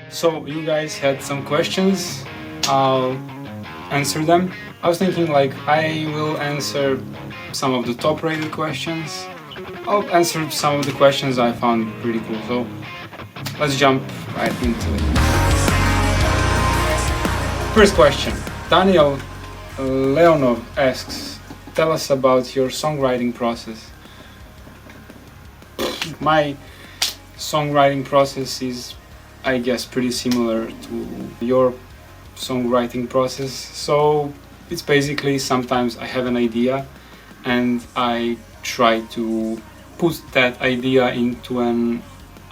So you guys had some questions, I'll answer them. I was thinking like I will answer some of the top rated questions. I'll answer some of the questions I found pretty cool, so let's jump right into it. First question, Daniel Leonov asks, tell us about your songwriting process. My songwriting process is, I guess, pretty similar to your songwriting process. So it's basically sometimes I have an idea and I try to put that idea into an,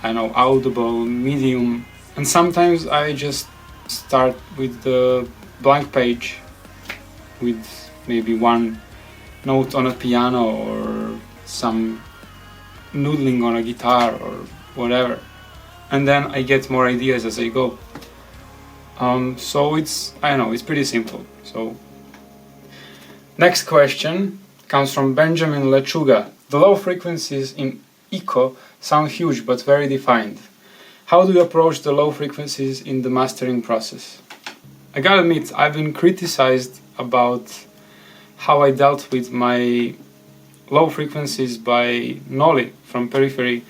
I don't know, audible medium. And sometimes I just start with the blank page with maybe one note on a piano or some noodling on a guitar or whatever. And then I get more ideas as I go. So it's, I don't know, it's pretty simple. So next question comes from Benjamin Lechuga. The low frequencies in echo sound huge but very defined. How do you approach the low frequencies in the mastering process? I gotta admit, I've been criticized about how I dealt with my low frequencies by Nolly from Periphery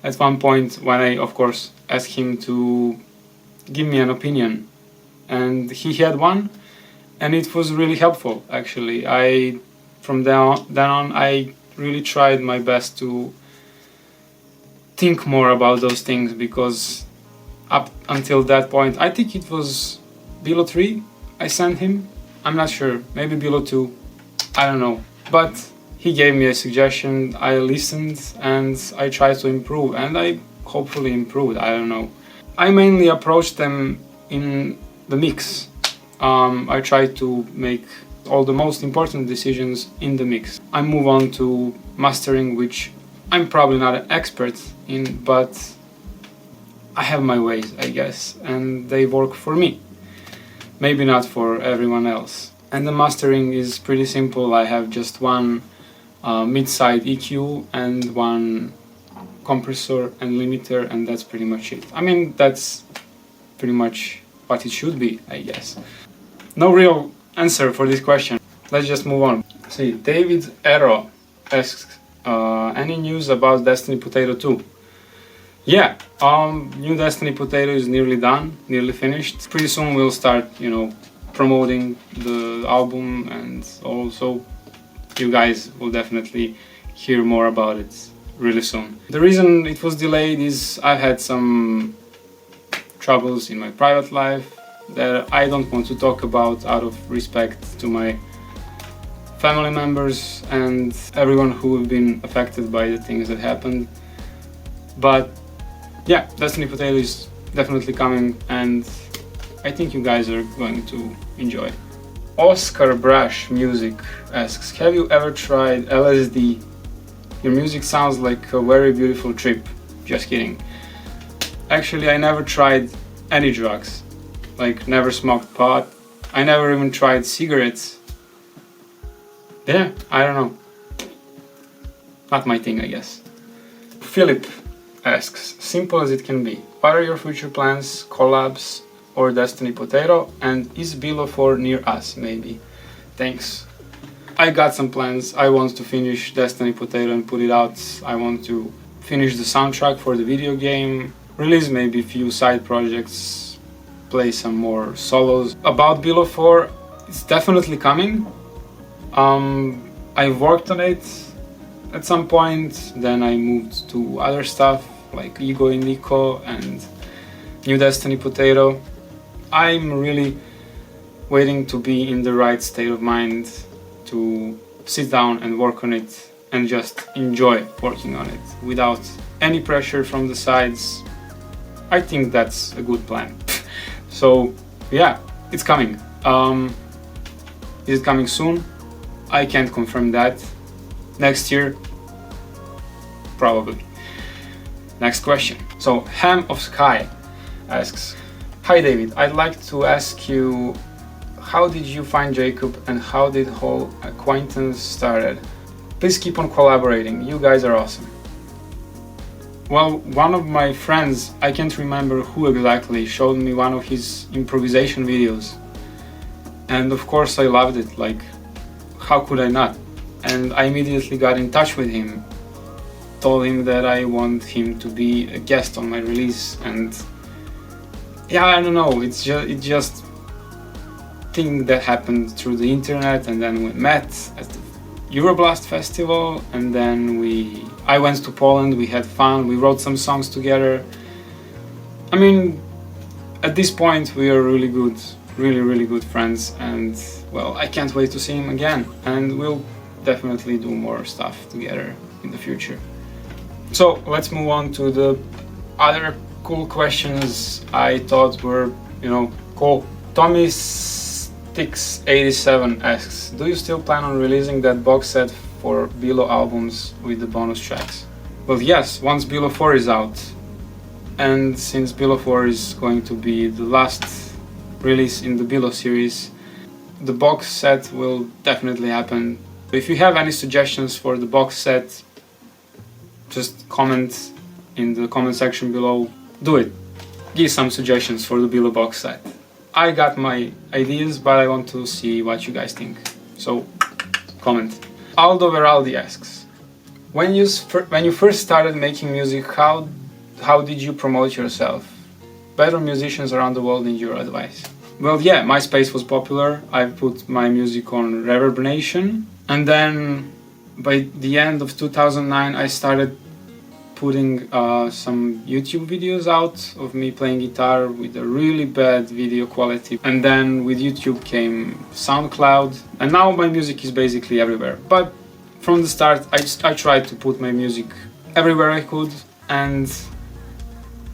at one point when I, of course, asked him to give me an opinion. And he had one, and it was really helpful, actually. From then on, I really tried my best to think more about those things, because up until that point, I think it was Villo 3 I sent him. I'm not sure, maybe Villo 2, I don't know. But he gave me a suggestion, I listened, and I tried to improve, and I hopefully improved, I don't know. I mainly approached them in the mix. I try to make all the most important decisions in the mix. I move on to mastering, which I'm probably not an expert in, but I have my ways, I guess, and they work for me. Maybe not for everyone else. And the mastering is pretty simple. I have just one mid-side EQ and one compressor and limiter, and that's pretty much it. I mean, that's pretty much what it should be, I guess. No real answer for this question. Let's just move on. See, David Arrow asks, any news about Destiny Potato 2? Yeah, new Destiny Potato is nearly done, nearly finished. Pretty soon we'll start, promoting the album, and also you guys will definitely hear more about it really soon. The reason it was delayed is I had some troubles in my private life that I don't want to talk about out of respect to my family members and everyone who have been affected by the things that happened. But yeah, Destiny Potato is definitely coming, and I think you guys are going to enjoy. Oscar Brash Music asks, have you ever tried LSD? Your music sounds like a very beautiful trip. Just kidding. Actually, I never tried any drugs. Like, never smoked pot. I never even tried cigarettes. Yeah, I don't know. Not my thing, I guess. Philip asks, simple as it can be, what are your future plans, collabs, or Destiny Potato, and is Villo 4 near us, maybe? Thanks. I got some plans. I want to finish Destiny Potato and put it out. I want to finish the soundtrack for the video game, release maybe a few side projects, play some more solos. About Villo 4, it's definitely coming. I worked on it at some point, then I moved to other stuff like Ego Indico and New Destiny Potato. I'm really waiting to be in the right state of mind to sit down and work on it and just enjoy working on it without any pressure from the sides. I think that's a good plan. So yeah, it's coming. Is it coming soon? I can't confirm that. Next year, probably. Next question. So Ham of Sky asks, hi David, I'd like to ask you, how did you find Jacob and how did whole acquaintance started? Please keep on collaborating, you guys are awesome. Well, one of my friends, I can't remember who exactly, showed me one of his improvisation videos. And of course I loved it, like, how could I not? And I immediately got in touch with him, told him that I want him to be a guest on my release, and yeah, I don't know, it just thing that happened through the internet, and then we met at the Euroblast festival, and then I went to Poland, we had fun, we wrote some songs together. I mean, at this point we are really good friends, and well, I can't wait to see him again, and we'll definitely do more stuff together in the future. So let's move on to the other cool questions I thought were, cool. Tommy Stix87 asks, do you still plan on releasing that box set for Villo Albums with the bonus tracks? Well, yes, once Villo 4 is out, and since Villo 4 is going to be the last release in the Villo series, the box set will definitely happen. If you have any suggestions for the box set, just comment in the comment section below. Do it. Give some suggestions for the Villo box set. I got my ideas, but I want to see what you guys think. So, comment. Aldo Veraldi asks, when you first started making music, how did you promote yourself? Better musicians around the world need your advice. Well, yeah, MySpace was popular. I put my music on Reverb Nation, and then by the end of 2009 I started putting some YouTube videos out of me playing guitar with a really bad video quality, and then with YouTube came SoundCloud, and now my music is basically everywhere. But from the start I tried to put my music everywhere I could, and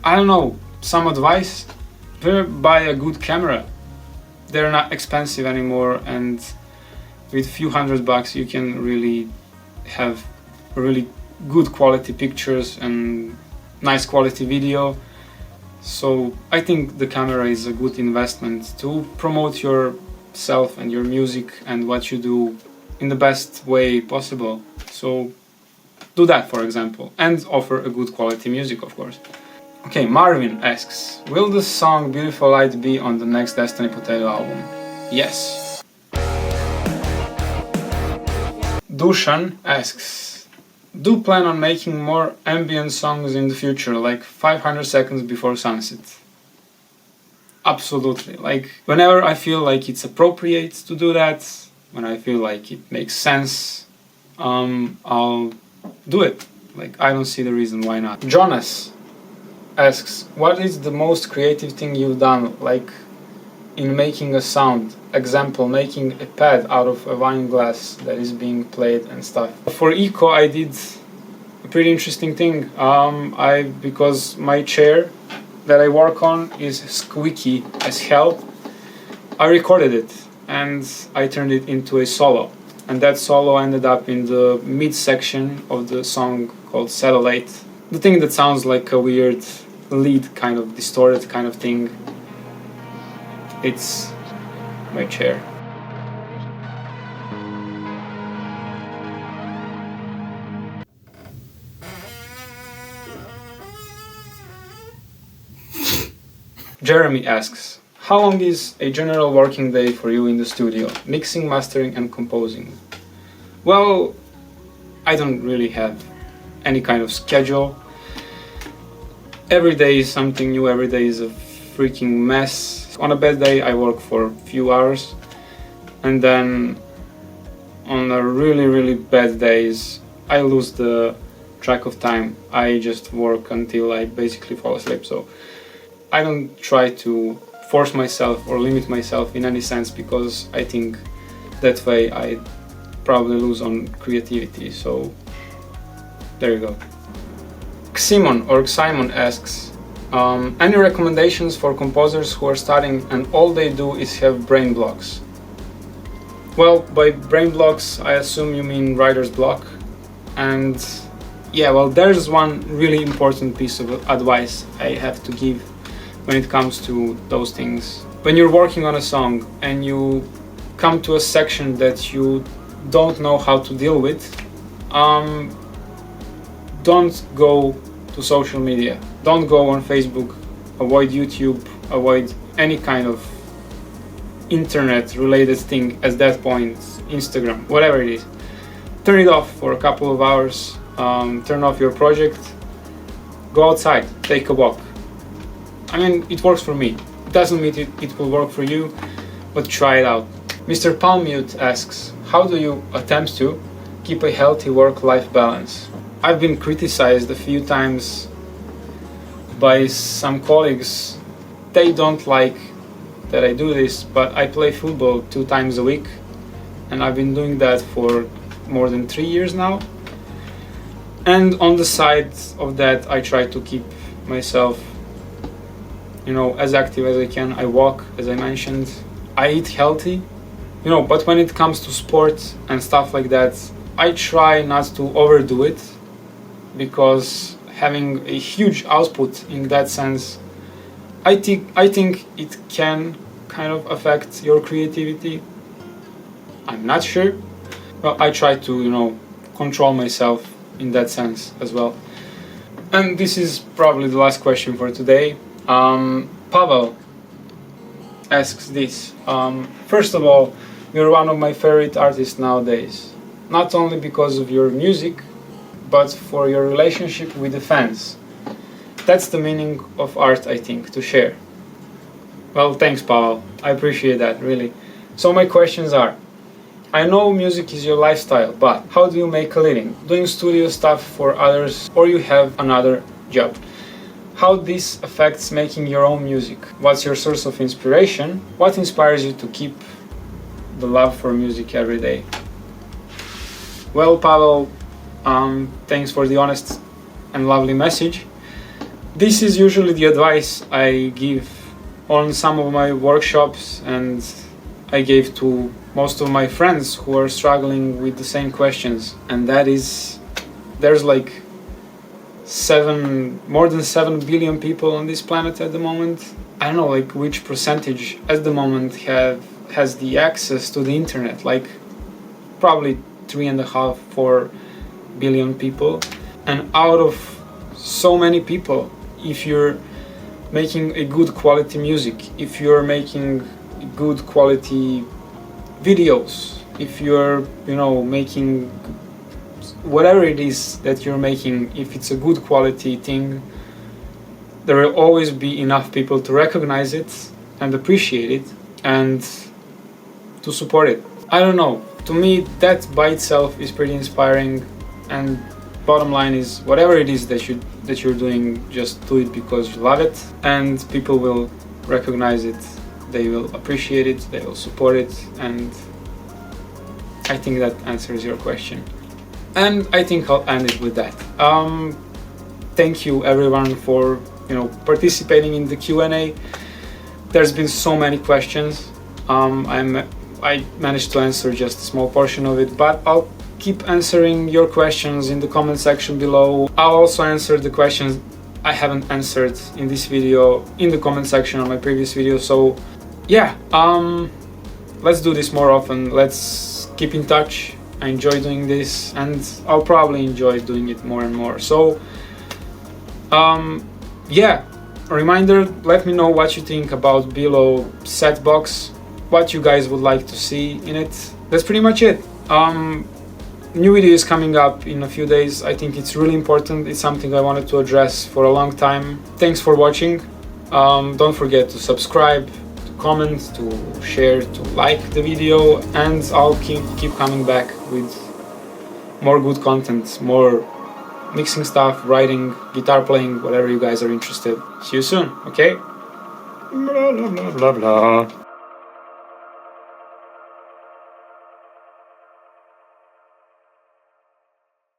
I don't know, some advice: buy a good camera. They're not expensive anymore, and with few $100 you can really have really good quality pictures and nice quality video. So I think the camera is a good investment to promote yourself and your music and what you do in the best way possible. So do that, for example, and offer a good quality music, of course. Okay, Marvin asks, will the song Beautiful Light be on the next Destiny Potato album? Yes. Dushan asks, do plan on making more ambient songs in the future, like 500 seconds before sunset? Absolutely. Like, whenever I feel like it's appropriate to do that, when I feel like it makes sense, I'll do it. Like, I don't see the reason why not. Jonas asks, what is the most creative thing you've done, like in making a sound? Example, making a pad out of a wine glass that is being played and stuff. For Eco I did a pretty interesting thing. Because my chair that I work on is squeaky as hell, I recorded it and I turned it into a solo, and that solo ended up in the mid-section of the song called Satellite. The thing that sounds like a weird lead, kind of distorted kind of thing, it's my chair. Jeremy asks, how long is a general working day for you in the studio, mixing, mastering and composing? Well, I don't really have any kind of schedule. Every day is something new, every day is a freaking mess. On a bad day I work for a few hours, and then on a really bad days I lose the track of time. I just work until I basically fall asleep. So I don't try to force myself or limit myself in any sense, because I think that way I probably lose on creativity. So there you go. Ximon asks, any recommendations for composers who are starting and all they do is have brain blocks? Well, by brain blocks I assume you mean writer's block. And yeah, well, there's one really important piece of advice I have to give when it comes to those things. When you're working on a song and you come to a section that you don't know how to deal with, don't go to social media. Don't go on Facebook, avoid YouTube, avoid any kind of internet related thing at that point, Instagram, whatever it is. Turn it off for a couple of hours, turn off your project, go outside, take a walk. I mean, it works for me. It doesn't mean it will work for you, but try it out. Mr. Palmute asks, how do you attempt to keep a healthy work-life balance? I've been criticized a few times by some colleagues. They don't like that I do this, but I play football 2 times a week, and I've been doing that for more than 3 years now. And on the side of that, I try to keep myself, as active as I can. I walk, as I mentioned. I eat healthy, but when it comes to sports and stuff like that, I try not to overdo it, because having a huge output in that sense, I think it can kind of affect your creativity. I'm not sure. Well, I try to, control myself in that sense as well. And this is probably the last question for today. Pavel asks this. First of all, you're one of my favorite artists nowadays. Not only because of your music, but for your relationship with the fans. That's the meaning of art, I think, to share. Well, thanks, Pavel. I appreciate that, really. So my questions are, I know music is your lifestyle, but how do you make a living? Doing studio stuff for others, or you have another job? How this affects making your own music? What's your source of inspiration? What inspires you to keep the love for music every day? Well, Pavel, thanks for the honest and lovely message. This is usually the advice I give on some of my workshops, and I gave to most of my friends who are struggling with the same questions. And that is, there's like more than 7 billion people on this planet at the moment. I don't know like which percentage at the moment has the access to the internet, like probably 3.5-4 billion people. And out of so many people, if you're making a good quality music, if you're making good quality videos, if you're making whatever it is that you're making, if it's a good quality thing, there will always be enough people to recognize it and appreciate it and to support it. I don't know, to me that by itself is pretty inspiring. And bottom line is, whatever it is that you're doing, just do it because you love it, and people will recognize it, they will appreciate it, they will support it. And I think that answers your question, and I think I'll end it with that. Thank you everyone for participating in the Q&A. There's been so many questions. I managed to answer just a small portion of it, but I'll keep answering your questions in the comment section below. I'll also answer the questions I haven't answered in this video in the comment section on my previous video. So yeah, let's do this more often. Let's keep in touch. I enjoy doing this, and I'll probably enjoy doing it more and more. So yeah, a reminder, let me know what you think about Villo Setbox, what you guys would like to see in it. That's pretty much it. New video is coming up in a few days. I think it's really important. It's something I wanted to address for a long time. Thanks for watching. Don't forget to subscribe, to comment, to share, to like the video, and I'll keep coming back with more good content, more mixing stuff, writing, guitar playing, whatever you guys are interested. See you soon, okay? Blah, blah, blah, blah, blah.